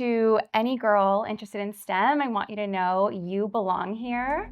to any girl interested in STEM, I want you to know you belong here.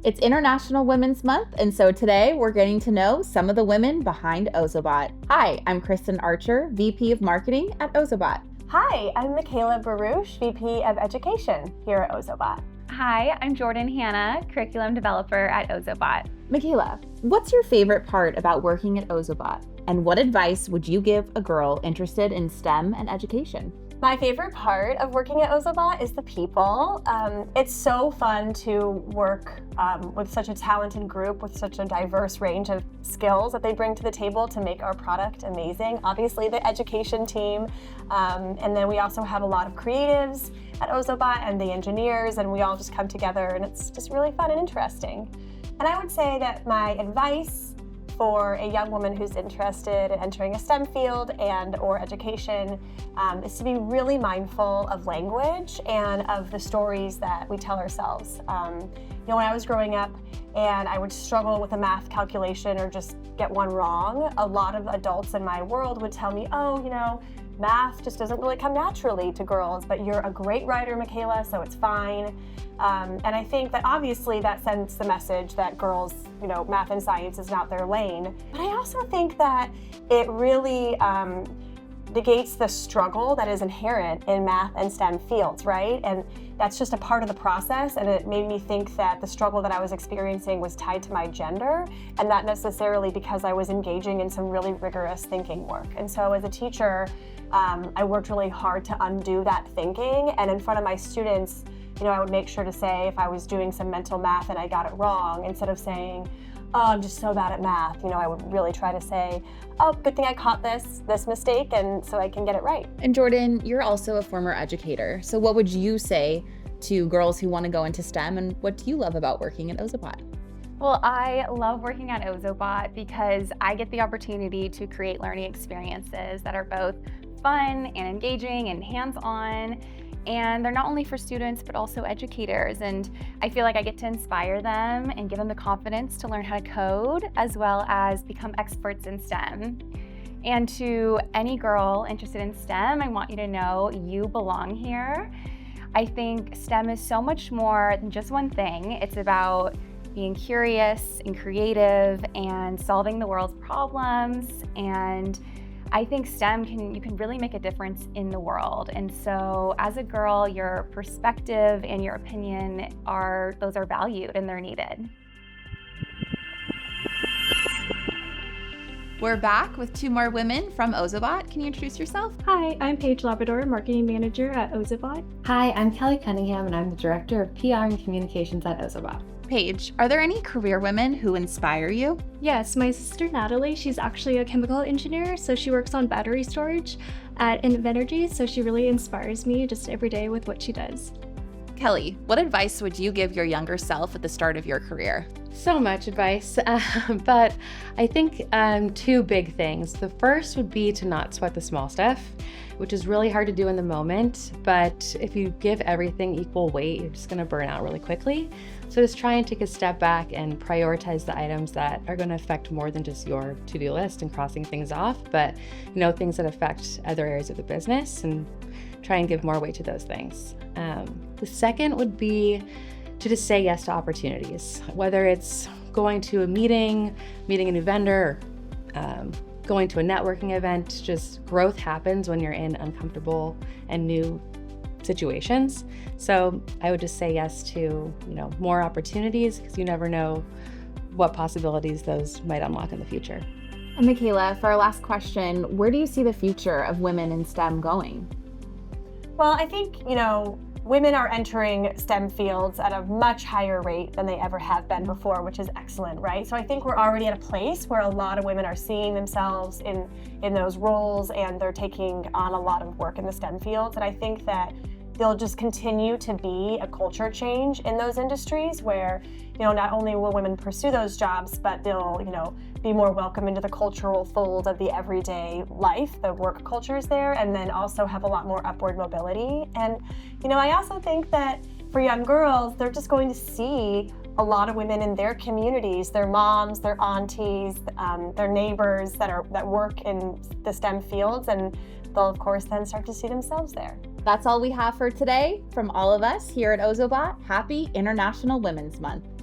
It's International Women's Month, and so today we're getting to know some of the women behind Ozobot. Hi, I'm Kristen Archer, VP of Marketing at Ozobot. Hi, I'm Michaela Baruch, VP of Education here at Ozobot. Hi, I'm Jordan Hanna, Curriculum Developer at Ozobot. Michaela, what's your favorite part about working at Ozobot? And what advice would you give a girl interested in STEM and education? My favorite part of working at Ozobot is the people. It's so fun to work with such a talented group with such a diverse range of skills that they bring to the table to make our product amazing. Obviously the education team, and then we also have a lot of creatives at Ozobot and the engineers, and we all just come together and it's just really fun and interesting. And I would say that my advice for a young woman who's interested in entering a STEM field and or education is to be really mindful of language and of the stories that we tell ourselves. When I was growing up and I would struggle with a math calculation or just get one wrong, a lot of adults in my world would tell me, math just doesn't really come naturally to girls, but you're a great writer, Michaela, so it's fine. And I think that obviously that sends the message that girls, math and science is not their lane. But I also think that it really negates the struggle that is inherent in math and STEM fields, right? And that's just a part of the process, and it made me think that the struggle that I was experiencing was tied to my gender, and not necessarily because I was engaging in some really rigorous thinking work. And so as a teacher, I worked really hard to undo that thinking, and in front of my students, I would make sure to say if I was doing some mental math and I got it wrong, instead of saying, oh, I'm just so bad at math, I would really try to say, oh, good thing I caught this mistake, and so I can get it right. And Jordan, you're also a former educator. So what would you say to girls who want to go into STEM, and what do you love about working at Ozobot? Well, I love working at Ozobot because I get the opportunity to create learning experiences that are both fun and engaging and hands-on. And they're not only for students, but also educators. And I feel like I get to inspire them and give them the confidence to learn how to code, as well as become experts in STEM. And to any girl interested in STEM, I want you to know you belong here. I think STEM is so much more than just one thing. It's about being curious and creative and solving the world's problems. And I think STEM you can really make a difference in the world. And so as a girl, your perspective and your opinion are valued and they're needed. We're back with two more women from Ozobot. Can you introduce yourself? Hi, I'm Paige Labrador, Marketing Manager at Ozobot. Hi, I'm Kelly Cunningham, and I'm the Director of PR and Communications at Ozobot. Paige, are there any career women who inspire you? Yes, my sister Natalie, she's actually a chemical engineer, so she works on battery storage at Innovators, so she really inspires me just every day with what she does. Kelly, what advice would you give your younger self at the start of your career? So much advice, but I think two big things. The first would be to not sweat the small stuff, which is really hard to do in the moment, but if you give everything equal weight, you're just gonna burn out really quickly. So just try and take a step back and prioritize the items that are gonna affect more than just your to-do list and crossing things off, but things that affect other areas of the business, and try and give more weight to those things. The second would be to just say yes to opportunities, whether it's going to a meeting a new vendor, going to a networking event. Just growth happens when you're in uncomfortable and new situations. So I would just say yes to, more opportunities, because you never know what possibilities those might unlock in the future. And Michaela, for our last question, where do you see the future of women in STEM going? Well, I think, women are entering STEM fields at a much higher rate than they ever have been before, which is excellent, right? So I think we're already at a place where a lot of women are seeing themselves in those roles, and they're taking on a lot of work in the STEM fields. And I think that there'll just continue to be a culture change in those industries where, not only will women pursue those jobs, but they'll, be more welcome into the cultural fold of the everyday life, the work cultures there, and then also have a lot more upward mobility. And, I also think that for young girls, they're just going to see a lot of women in their communities, their moms, their aunties, their neighbors that work in the STEM fields, and they'll of course then start to see themselves there. That's all we have for today. From all of us here at Ozobot, happy International Women's Month.